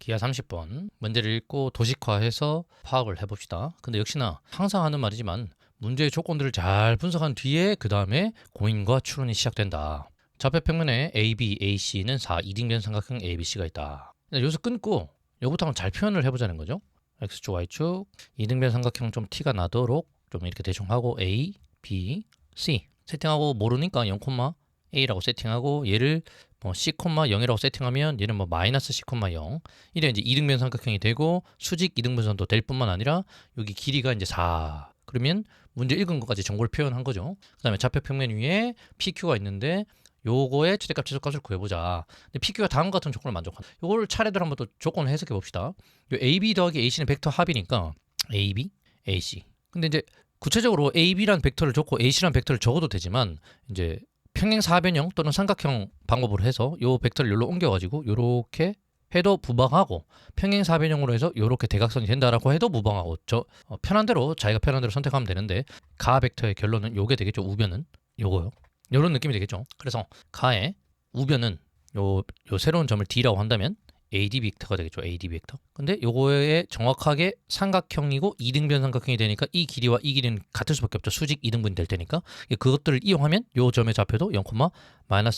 기하 30번 문제를 읽고 도식화해서 파악을 해봅시다. 근데 역시나 항상 하는 말이지만 문제의 조건들을 잘 분석한 뒤에 그 다음에 고민과 추론이 시작된다. 좌표평면에 AB, AC는 4 이등변 삼각형 ABC가 있다. 여기서 끊고 여기부터 한번 잘 표현을 해보자는 거죠. X축, Y축, 이등변 삼각형 좀 티가 나도록 좀 이렇게 대충 하고 A, B, C 세팅하고 모르니까 0, A라고 세팅하고 얘를 뭐 C, 0이라고 세팅하면 얘는 뭐 마이너스 C, 0 이래 이제 이등변 삼각형이 되고 수직 이등분선도 될 뿐만 아니라 여기 길이가 이제 4 그러면 문제 읽은 것까지 정보를 표현한 거죠. 그 다음에 좌표평면 위에 PQ가 있는데 요거의 최대값 최소값을 구해보자. 근데 PQ가 다음과 같은 조건을 만족한다. 요걸 차례대로 한번 또 조건을 해석해 봅시다. 요 AB 더하기 AC는 벡터 합이니까 AB, AC. 근데 이제 구체적으로 AB라는 벡터를 적고 AC라는 벡터를 적어도 되지만 이제 평행 사변형 또는 삼각형 방법으로 해서 요 벡터를 여기로 옮겨가지고 요렇게 해도 무방하고 평행 사변형으로 해서 요렇게 대각선이 된다라고 해도 무방하고 편한 대로 자기가 편한 대로 선택하면 되는데 가 벡터의 결론은 요게 되겠죠. 우변은 요거요. 요런 느낌이 되겠죠. 그래서 가의 우변은 요 새로운 점을 D라고 한다면 AD 벡터가 되겠죠. AD 벡터. 근데 요거에 정확하게 삼각형이고 이등변 삼각형이 되니까 이 길이와 이 길이는 같을 수밖에 없죠. 수직 이등분이 될 테니까 그것들을 이용하면 요 점의 좌표도 0,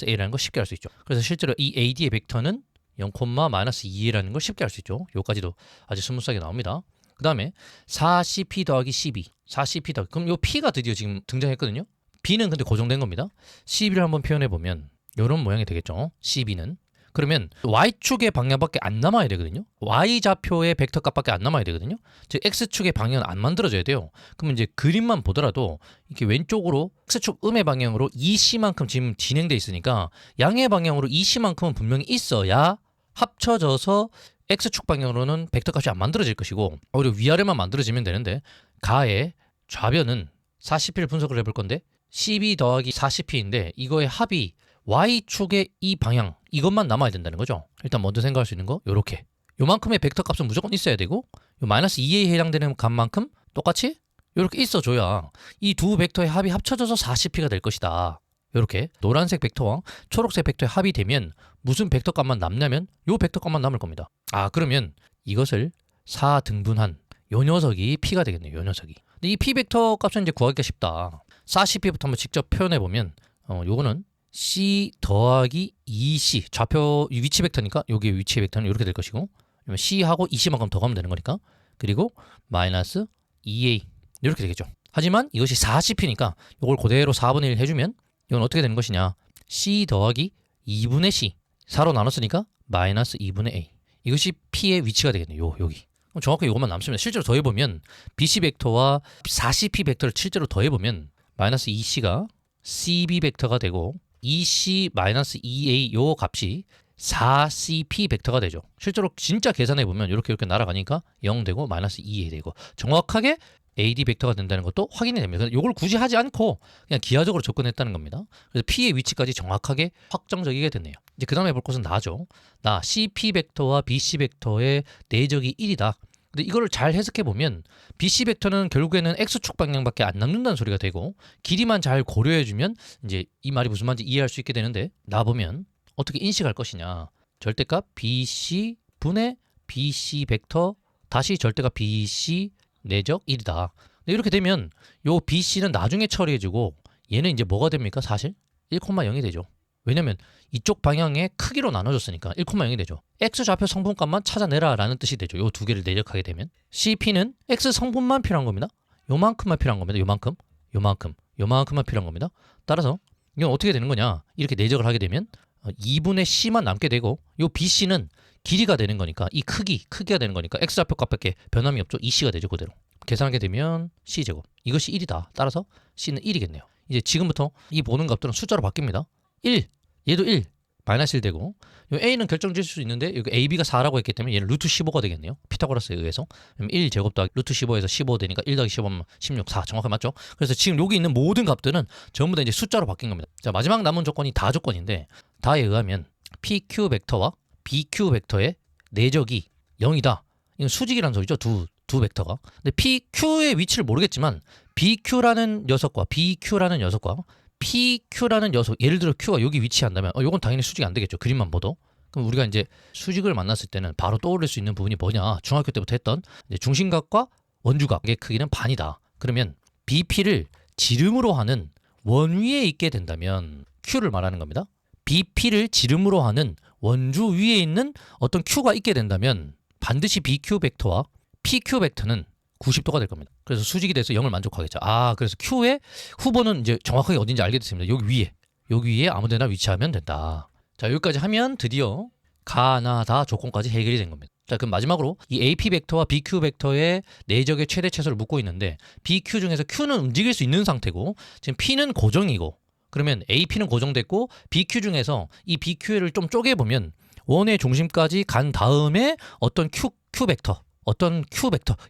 A라는 걸 쉽게 알 수 있죠. 그래서 실제로 이 AD의 벡터는 0, -2A라는 걸 쉽게 알 수 있죠. 요까지도 아주 스무스하게 나옵니다. 그 다음에 4CP 더하기 12 4CP 더하기 그럼 요 P가 드디어 지금 등장했거든요. B는 근데 고정된 겁니다. CB를 한번 표현해 보면 이런 모양이 되겠죠. CB는 그러면 Y축의 방향밖에 안 남아야 되거든요. Y좌표의 벡터 값밖에 안 남아야 되거든요. 즉 X축의 방향은 안 만들어져야 돼요. 그러면 이제 그림만 보더라도 이렇게 왼쪽으로 X축 음의 방향으로 EC만큼 지금 진행돼 있으니까 양의 방향으로 EC만큼은 분명히 있어야 합쳐져서 X축 방향으로는 벡터 값이 안 만들어질 것이고 오히려 위아래만 만들어지면 되는데 가의 좌변은 40P를 분석을 해볼 건데 CB 더하기 40P인데 이거의 합이 Y축의 이 방향 이것만 남아야 된다는 거죠. 일단 먼저 생각할 수 있는 거 요렇게 요만큼의 벡터 값은 무조건 있어야 되고 요 마이너스 2에 해당되는 값만큼 똑같이 요렇게 있어줘야 이 두 벡터의 합이 합쳐져서 40P가 될 것이다. 요렇게 노란색 벡터와 초록색 벡터의 합이 되면 무슨 벡터 값만 남냐면 요 벡터 값만 남을 겁니다. 이그러면 이것을 4등분한 요 녀석이 P가 되겠네요. 요 녀석이. 근데 이 P 벡터 값은 이제 구하기가 쉽다. 40P부터 한번 직접 표현해 보면 요거는 C 더하기 2C 좌표 위치 벡터니까 여기 위치 벡터는 이렇게 될 것이고 C하고 2C만큼 더 가면 되는 거니까 그리고 마이너스 2A 이렇게 되겠죠. 하지만 이것이 40P니까 이걸 그대로 4분의 1 해주면 이건 어떻게 되는 것이냐 C 더하기 2분의 C 4로 나눴으니까 마이너스 2분의 A 이것이 P의 위치가 되겠네요. 여기 그럼 정확히 이것만 남습니다. 실제로 더해보면 BC 벡터와 40P 벡터를 실제로 더해보면 마이너스 2C가 CB 벡터가 되고 2C-2A 요 값이 4CP 벡터가 되죠. 실제로 진짜 계산해보면 이렇게 날아가니까 0 되고 마이너스 2A 되고 정확하게 AD 벡터가 된다는 것도 확인이 됩니다. 이걸 굳이 하지 않고 그냥 기하적으로 접근했다는 겁니다. 그래서 P의 위치까지 정확하게 확정적이게 됐네요. 이제 그 다음에 볼 것은 나죠. 나 CP 벡터와 BC 벡터의 내적이 1이다. 근데 이거를 잘 해석해 보면 BC 벡터는 결국에는 X축 방향밖에 안 남는다는 소리가 되고 길이만 잘 고려해 주면 이제 이 말이 무슨 말인지 이해할 수 있게 되는데 나 보면 어떻게 인식할 것이냐 절대값 BC 분의 BC 벡터 다시 절대값 BC 내적 1이다. 근데 이렇게 되면 요 BC는 나중에 처리해 주고 얘는 이제 뭐가 됩니까? 사실 1,0이 되죠. 왜냐면 이쪽 방향의 크기로 나눠줬으니까 1,0이 되죠. X좌표 성분값만 찾아내라 라는 뜻이 되죠. 요 두 개를 내적하게 되면 CP는 X 성분만 필요한 겁니다. 요만큼만 필요한 겁니다. 요만큼만 필요한 겁니다. 따라서 이건 어떻게 되는 거냐 이렇게 내적을 하게 되면 2분의 C만 남게 되고 요 BC는 길이가 되는 거니까 이 크기가 되는 거니까 X좌표 값밖에 변함이 없죠. 2C가 되죠. 그대로 계산하게 되면 C제곱 이것이 1이다. 따라서 C는 1이겠네요. 이제 지금부터 이 보는 값들은 숫자로 바뀝니다. 1 얘도 1 마이너스 1 되고 요 A는 결정 지을 수 있는데 여기 AB가 4라고 했기 때문에 얘는 루트 15가 되겠네요. 피타고라스에 의해서 1제곱 더하기 루트 15에서 15 되니까 1 더하기 15면 16 4 정확하게 맞죠? 그래서 지금 여기 있는 모든 값들은 전부 다 이제 숫자로 바뀐 겁니다. 자 마지막 남은 조건이 다 조건인데 다에 의하면 PQ 벡터와 BQ 벡터의 내적이 0이다. 이건 수직이라는 소리죠. 두 벡터가. 근데 PQ의 위치를 모르겠지만 BQ라는 녀석과 BQ라는 녀석과 PQ라는 녀석 예를 들어 Q가 여기 위치한다면 이건 당연히 수직이 안 되겠죠. 그림만 봐도 그럼 우리가 이제 수직을 만났을 때는 바로 떠올릴 수 있는 부분이 뭐냐? 중학교 때부터 했던 이제 중심각과 원주각의 크기는 반이다. 그러면 BP를 지름으로 하는 원 위에 있게 된다면 Q를 말하는 겁니다. BP를 지름으로 하는 원주 위에 있는 어떤 Q가 있게 된다면 반드시 BQ 벡터와 PQ 벡터는 90도가 될 겁니다. 그래서 수직이 돼서 0을 만족하겠죠. 그래서 Q의 후보는 이제 정확하게 어딘지 알게 됐습니다. 여기 위에 아무데나 위치하면 된다. 자, 여기까지 하면 드디어 가나다 조건까지 해결이 된 겁니다. 자, 그럼 마지막으로 이 AP 벡터와 BQ 벡터의 내적의 최대 최소를 묻고 있는데 BQ 중에서 Q는 움직일 수 있는 상태고 지금 P는 고정이고 그러면 AP는 고정됐고 BQ 중에서 이 BQ를 좀 쪼개보면 원의 중심까지 간 다음에 어떤 Q 벡터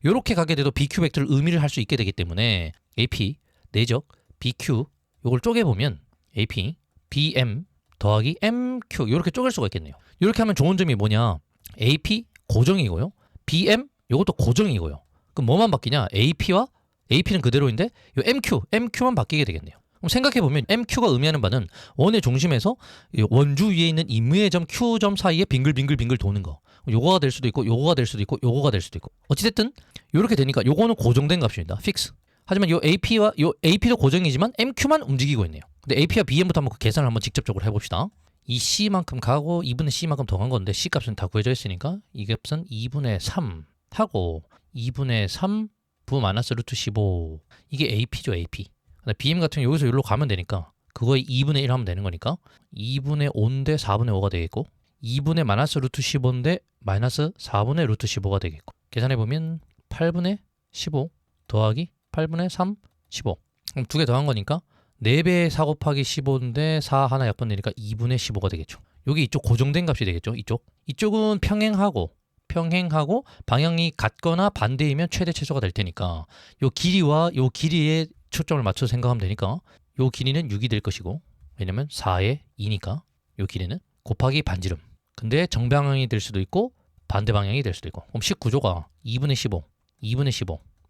이렇게 가게 돼도 BQ 벡터를 의미를 할 수 있게 되기 때문에 AP 내적 BQ 이걸 쪼개보면 AP BM 더하기 MQ 이렇게 쪼갤 수가 있겠네요. 이렇게 하면 좋은 점이 뭐냐? AP 고정이고요. BM 이것도 고정이고요. 그럼 뭐만 바뀌냐? AP는 그대로인데 이 MQ만 바뀌게 되겠네요. 그럼 생각해보면 MQ가 의미하는 바는 원의 중심에서 원주 위에 있는 임의의 점 Q점 사이에 빙글빙글 도는 거. 요거가 될 수도 있고 요거가 될 수도 있고 요거가 될 수도 있고 어찌됐든 이렇게 되니까 요거는 고정된 값입니다. 픽스. 하지만 요 AP도 고정이지만 MQ만 움직이고 있네요. 근데 AP와 BM부터 한번 그 계산을 한번 직접적으로 해봅시다. 이 C만큼 가고 2분의 C만큼 더 간 건데 C값은 다 구해져 있으니까 이 값은 2분의 3 하고 2분의 3 부 마이너스 루트 15 이게 AP죠. AP. 근데 BM 같은 경우 여기서 여기로 가면 되니까 그거의 2분의 1 하면 되는 거니까 2분의 5인데 4분의 5가 되겠고 2분의 마이너스 루트 15인데 마이너스 4분의 루트 15가 되겠고 계산해보면 8분의 15 더하기 8분의 3 15 그럼 두 개 더한 거니까 4배의 4 곱하기 15인데 4 하나 약분되니까 2분의 15가 되겠죠. 여기 이쪽 고정된 값이 되겠죠. 이쪽은 평행하고 방향이 같거나 반대이면 최대 최소가 될 테니까 요 길이와 요 길이에 초점을 맞춰서 생각하면 되니까 요 길이는 6이 될 것이고 왜냐면 4에 2니까 요 길이는 곱하기 반지름. 근데 정방향이 될 수도 있고 반대 방향이 될 수도 있고 그럼 식구조가 2분의 15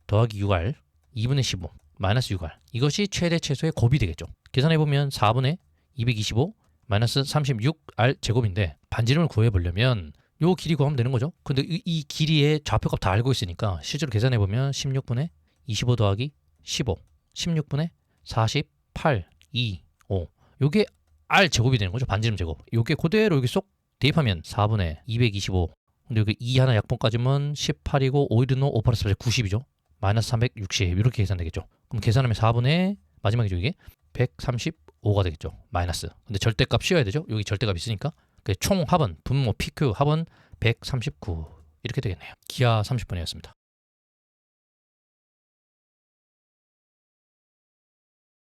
더하기 6R 2분의 15 마이너스 6R 이것이 최대 최소의 곱이 되겠죠. 계산해보면 4분의 225 마이너스 36R 제곱인데 반지름을 구해보려면 요 길이 구하면 되는 거죠. 근데 이 길이의 좌표값 다 알고 있으니까 실제로 계산해보면 16분의 25 더하기 15 16분의 48 2 5 요게 R 제곱이 되는 거죠. 반지름 제곱 요게 그대로 여기 쏙 대입하면 4분의 225 근데 여기 2 하나 약분까지면 18이고 5 1은 5 플러스 90이죠. 마이너스 360 이렇게 계산되겠죠. 그럼 계산하면 4분의 마지막이죠. 이게 135가 되겠죠. 마이너스. 근데 절대값 씌워야 되죠. 여기 절대값 있으니까 총 합은 분모 PQ 합은 139 이렇게 되겠네요. 기하 30분이었습니다.